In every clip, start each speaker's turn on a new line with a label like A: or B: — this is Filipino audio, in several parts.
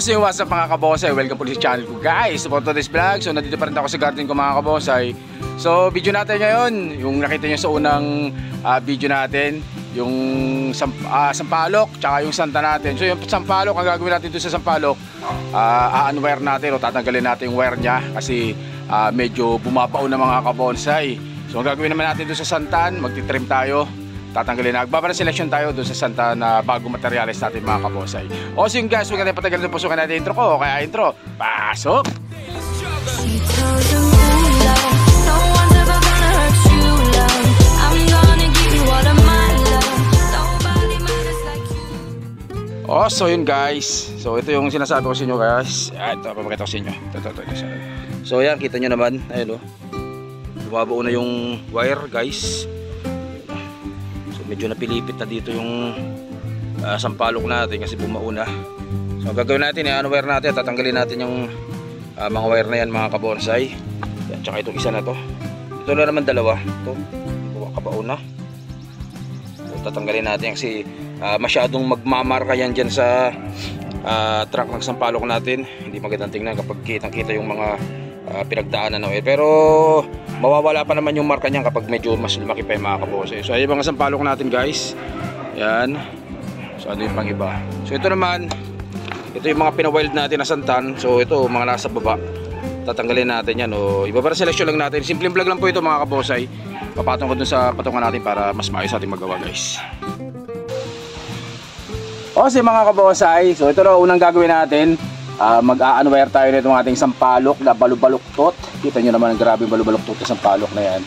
A: So what's up mga kabonsay, welcome po sa channel ko guys. For today's vlog, so nandito pa rin ako sa garden ko mga kabonsay. So video natin ngayon, yung nakita nyo sa unang video natin, yung sampalok, tsaka yung santa natin. So yung sampalok, ang gagawin natin doon sa sampalok, unwire natin o tatanggalin natin yung wire nya kasi medyo bumabaon na mga kabonsay. So ang gagawin naman natin doon sa santan, magtitrim tayo. Tatanggalin na. Agbabara selection tayo doon sa santa na bago materialis natin mga kabonsay. O so yung guys, huwag natin patagal na pusukan natin intro ko. Kaya intro, pasok! O so yun guys. So ito yung sinasabi ko sa inyo guys. Ito, papakita ko sa inyo. Ito. So yan, kita nyo naman. Ayun o. Bumabao na yung wire guys. Medyo napilipit na dito yung sampalok natin kasi bumauna. So gagawin natin, unwire natin, tatanggalin natin yung mga wire na yan mga kabonsay. Yan, tsaka itong isa na to. Ito na naman dalawa. Ito, kabao na. So, tatanggalin natin kasi masyadong magmamarka yan dyan sa truck ng sampalok natin. Hindi magandang tingnan kapag kitang-kita yung mga pinagdaanan ng oil. Pero mawawala pa naman yung marka niyan kapag medyo mas lumaki pa yung mga kabonsay. So ayun mga sampalok natin guys. Yan. So ano yung pang iba. So ito naman, ito yung mga pinawild natin na santan. So ito mga nasa baba, tatanggalin natin yan. O ibabara selection lang natin. Simpleng vlog lang po ito mga kabonsay. Papatong ko dun sa patungan natin para mas maayos natin magawa guys. O si mga kabonsay, so ito na unang gagawin natin. Mag-a-unwire tayo nitong ating sampalok na balubaluktot. Kita nyo naman ang grabe balubaluktot sa sampalok na yan.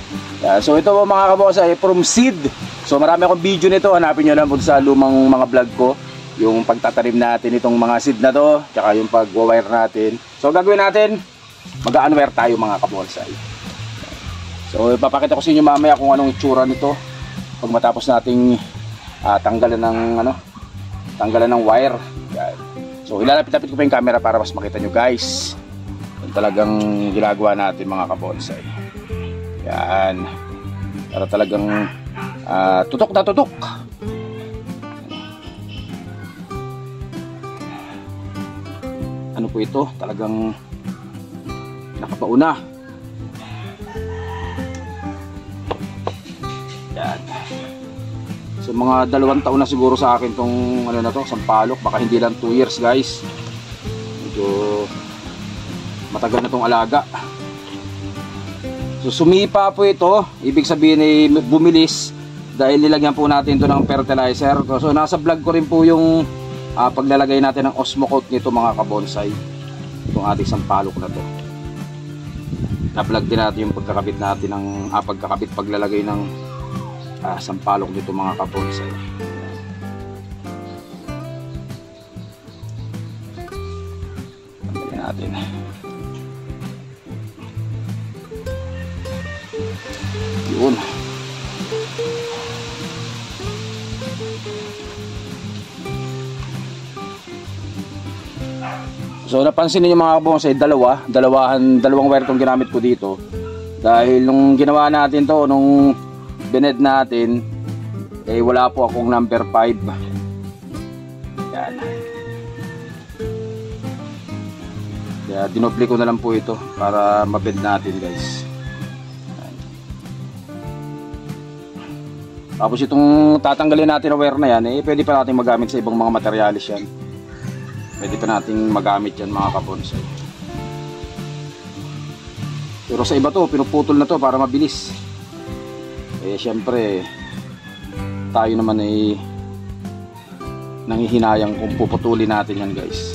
A: So ito mga kabonsay, from seed. So marami akong video nito, hanapin nyo lang po sa lumang mga vlog ko, yung pagtatanim natin itong mga seed na to, tsaka yung pag-wire natin. So gagawin natin, mag-a-unwire tayo mga kabonsay. So ipapakita ko sa inyo mamaya kung anong itsura nito pag matapos nating tanggalan ng wire. Yan. So ilalapit-lapit ko pa yung camera para mas makita nyo guys. Yung talagang ginagawa natin mga kabonsay. Yan. Para talagang tutok na tutok. Ano po ito? Talagang nakapauna. Yan. So mga 2 taon na siguro sa akin tong ano na to, sampalok, baka hindi lang 2 years guys. Medyo matagal na tong alaga. So sumipa po ito, ibig sabihin ay bumilis dahil nilagyan po natin ito ng fertilizer. So nasa vlog ko rin po yung paglalagay natin ng Osmocote nito mga kabonsay. Itong ating sampalok na to. Na-vlog din natin yung pagkakabit natin ng paglalagay ng sampalok dito mga kabonsay. Tanggalin natin. Yun. So napansin niyo mga kabonsay, dalawang wire itong ginamit ko dito. Dahil nung ginawa natin to, nung bined natin, eh wala po akong number 5. Yan. Kaya dinoble ko na lang po ito para mabed natin guys. Yan. Tapos itong tatanggalin natin na wire na yan, eh pwede pa natin magamit sa ibang mga materialis yan. Pwede pa natin magamit yan mga kabonsay. Pero sa iba to, pinuputol na to para mabilis. Eh syempre tayo naman ay nanghihinayang kung puputulin natin yan guys.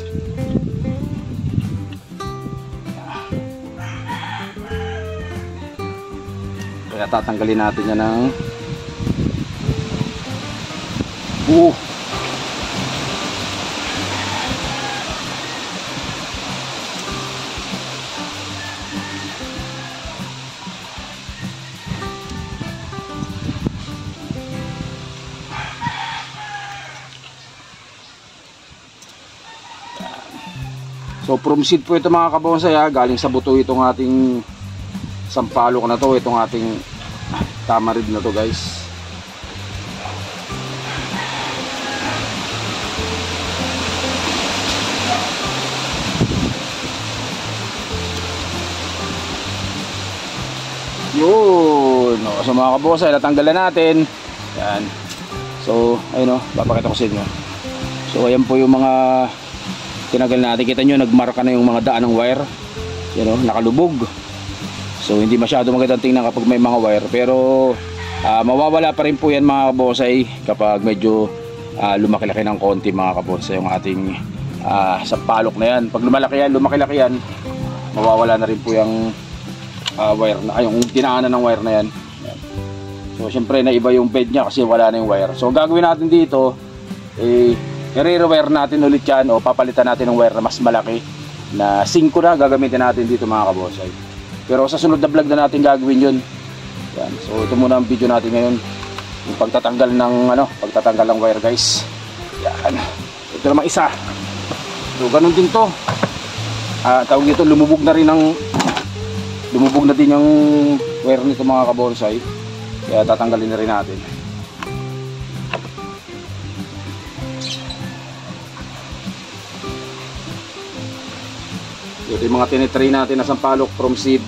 A: Kaya tatanggalin natin yan ng buo. So from seed po ito mga kabonsay, galing sa buto itong ating sampalok na to, itong ating tamarid na to guys. Yun. O, so mga kabonsai, natanggal na natin. Yan. So, ayun o, papakita ko sa inyo. So, ayan po yung mga tinanggal natin. Kita nyo, nagmarka na yung mga daan ng wire. Yan o, nakalubog. So, hindi masyado magandang tingnan kapag may mga wire. Pero, mawawala pa rin po yan mga kabonsai kapag medyo lumaki-laki ng konti mga kabonsai yung ating sampalok na yan. Pag lumaki-laki yan, mawawala na rin po yung wire na, yung dinaanan ng wire na yan. So syempre naiba yung bed nya kasi wala na yung wire. So gagawin natin dito, i-rewire natin ulit yan o papalitan natin ng wire na mas malaki na 5 na gagamitin natin dito mga kabonsai. Pero sa sunod na vlog na natin gagawin yun. Yan. So ito muna ang video natin ngayon, yung pagtatanggal ng wire guys. Yan. Ito naman isa. So ganun din to. Tawag dito, lumubog na din yung wire nito mga kabonsai. Kaya tatanggalin na rin natin. Ito yung mga tinitry natin na sampalok from seed.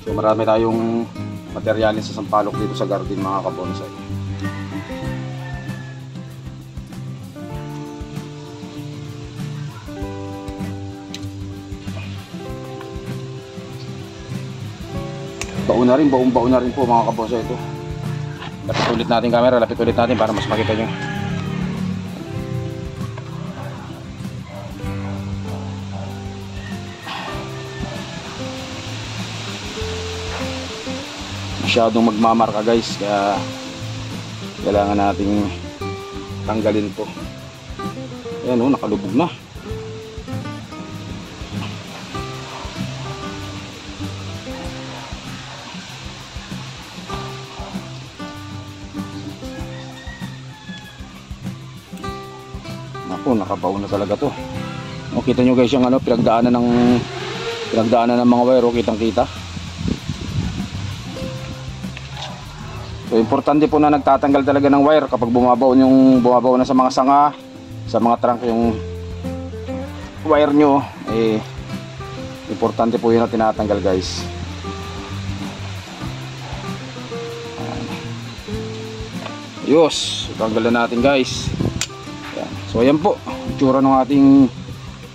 A: So marami tayong materyales sa sampalok dito sa garden mga kabonsai. Buong baon na rin po mga kabonsai ito. Lapit ulit natin camera, lapit ulit natin para mas makita nyo. Masyadong magmamarka guys, kaya kailangan nating tanggalin to. Ayan o, nakalubog na. Nakabaon na talaga to. O, kita nyo guys yung pinagdaanan ng mga wire, kitang kita. So importante po na nagtatanggal talaga ng wire kapag bumabaon na sa mga sanga, sa mga trunk yung wire nyo, importante po yun na tinatanggal guys. Yos, tanggalan natin guys. So ayan po, itsura ng ating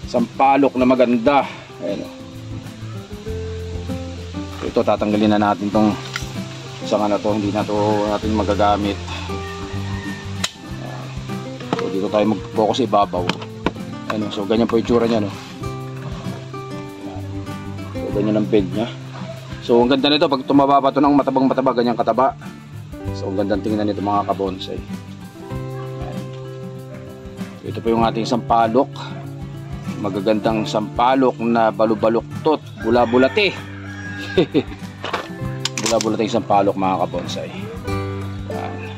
A: sampalok na maganda. Ayan o. So, ito tatanggalin na natin tong sanga na to, hindi na to natin magagamit. Ayan. So dito tayo mag-focus sa ibabaw. Ayan o, so ganyan po itsura nya no. So ganyan ang bed nya. So ang ganda nito pag tumaba pa to ng matabang-mataba, ganyang kataba. So ang gandang tingnan nito mga kabonsai. Ito po yung ating sampalok. Magagandang sampalok na balubaluktot, bula-bulate. Bula-bulate yung sampalok mga kabonsai. Yan.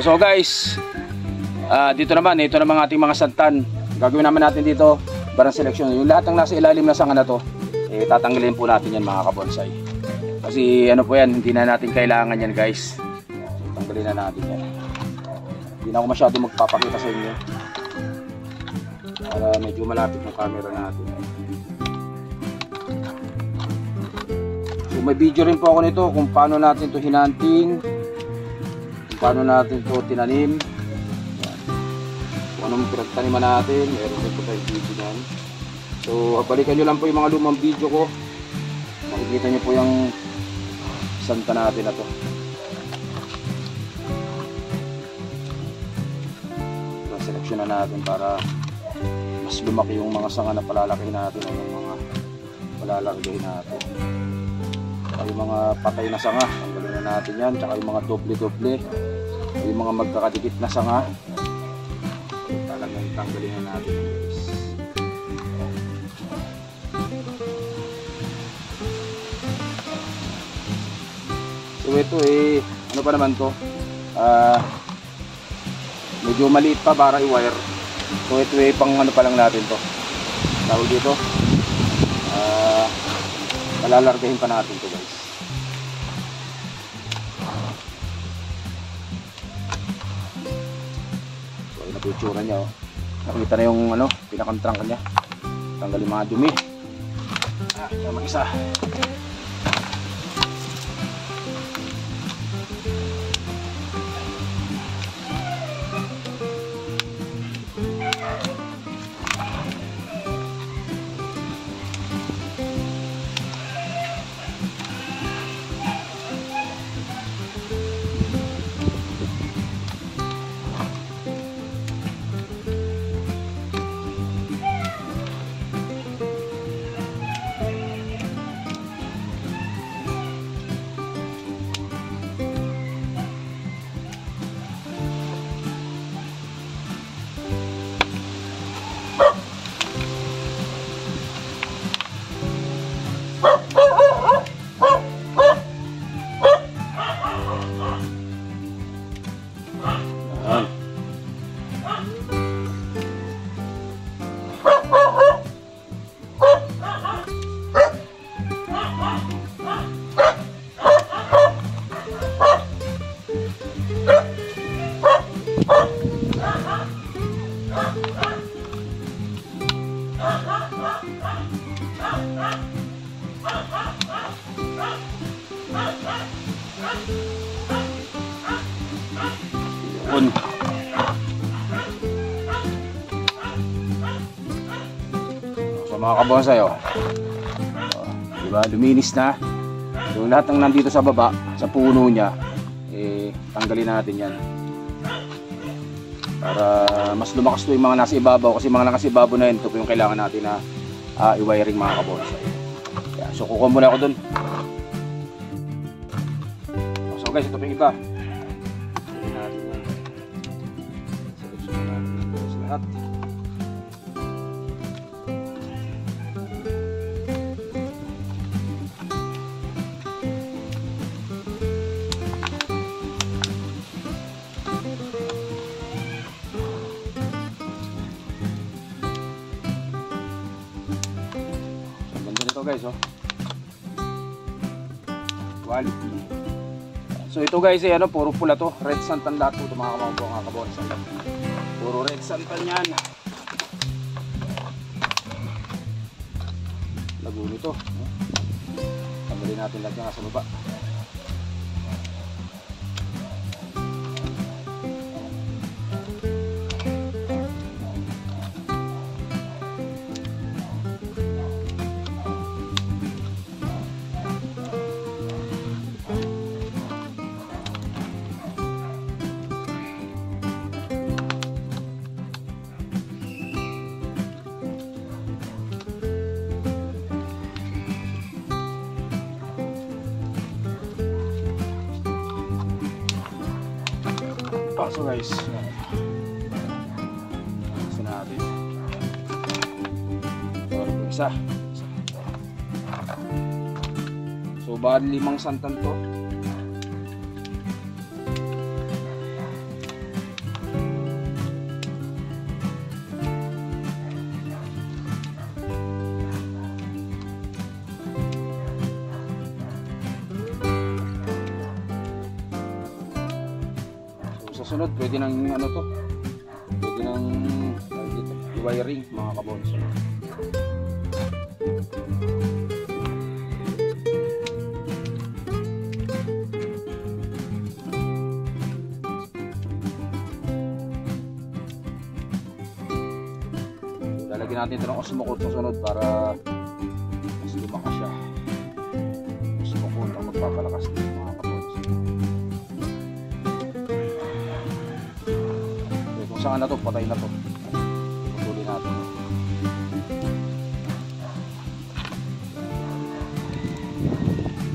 A: So guys, dito naman, ito naman ating mga santan. Gagawin naman natin dito, barang selection. Yung lahat ng nasa ilalim na sanga na to, tatanggalin po natin yan mga kabonsai. Kasi ano po yan, hindi na natin kailangan yan guys. Tanggalin na natin yan. Hindi na ako masyado magpapakita sa inyo para medyo malapit ng camera natin. So may video rin po ako nito kung paano natin to hinanting, kung paano natin to tinanim, kung anong pinagtaniman natin. Meron din po tayong video yan. So balikan nyo lang po yung mga lumang video ko, makikita nyo po yung santa natin na to. Seleksyon na natin para mas lumaki yung mga sanga na palalaki natin o yung mga palalagay natin. Saka yung mga patay na sanga, tanggalin na natin yan. Tsaka yung mga doble-doble, yung mga magkakadikit na sanga, talagang tanggalin na natin guys. So ito ano pa naman to, medyo maliit pa para i-wire. So ito pang ano pa lang natin to, tawag dito, palalargahin pa natin to guys. na po yung tsura niya, oh. Nakita na yung ano, pinakang trunk niya. Tanggalin mga dumi. Kaya mag-isa. Yun. So mga kabonsay, oh. Diba, luminis na. Yung lahat ng nandito sa baba, sa puno niya, tanggalin natin yan. Para mas lumakas to yung mga nasa ibabaw. Kasi mga nasa ibabaw na yun, ito po yung kailangan natin na i-wiring mga kabonsay. So kukuha muna ako dun. So guys, ito po yung iba. Lahat. Guys, oh. Quality. So ito guys, ano, puro pula to. Red santan lahat po ito mga kabonsay. Puro red santan yan. Lago nito. Tanggalin natin lahat yung nasa baba. So guys, gusto natin isa. So bali 5 santan to. Sunod, pwede nang ano to, pwede nang i-wiring mga kabonsay. Lalagyan natin ito ng osmocot sa sunod para mas lumakas siya. Osmocot ang magpapalakas din mga kabonsay. Saan na to? Patay na to. Patuloy natin.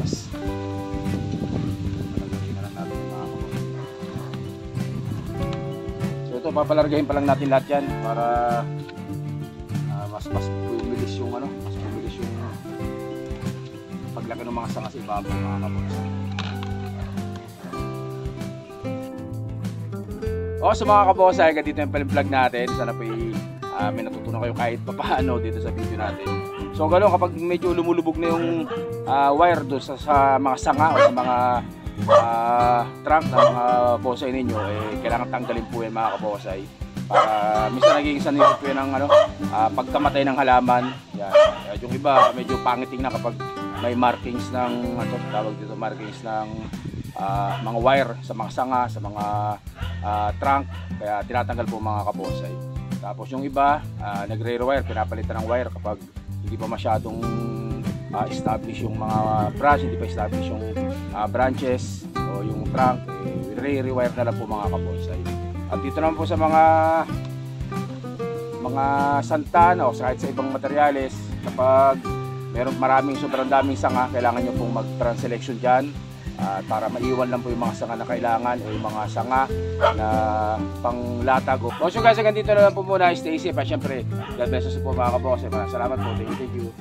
A: Mas palagay na lang natin mga kabonsay. So ito, papalargahin pa lang natin lahat yan para mas bumilis yung ano, mas bumilis yung paglaki ng mga sanga sa ibabaw mga kabonsay. So mga kabonsay, hanggang dito yung vlog natin. Sana po may natutunan kayo kahit papaano dito sa video natin. So ganoon, kapag medyo lumulubog na yung wire doon sa mga sanga o sa mga trunk ng mga bonsai ninyo, kailangan tanggalin po yan mga kabonsay. para minsan nagiging sanirip yun ng pagkamatay ng halaman. Yan. Yung iba medyo pangit tingnan kapag may markings ng tawag dito, markings ng mga wire sa mga sanga, sa mga trunk, kaya tinatanggal po mga kabonsay. Tapos yung iba nagre-rewire, pinapalitan ng wire kapag hindi pa masyadong establish yung mga branch, hindi pa establish yung branches o yung trunk, re-rewire na lang po mga kabonsay. At dito naman po sa mga santan o kahit sa ibang materyales, kapag maraming sobrang daming sanga, kailangan nyo pong mag-trans selection dyan para maiwan lang po yung mga sanga na kailangan o yung mga sanga na panglatag. So guys, hanggang dito na lang po muna. Stay safe at syempre God bless us po mga kabonsay. Salamat po. Thank you.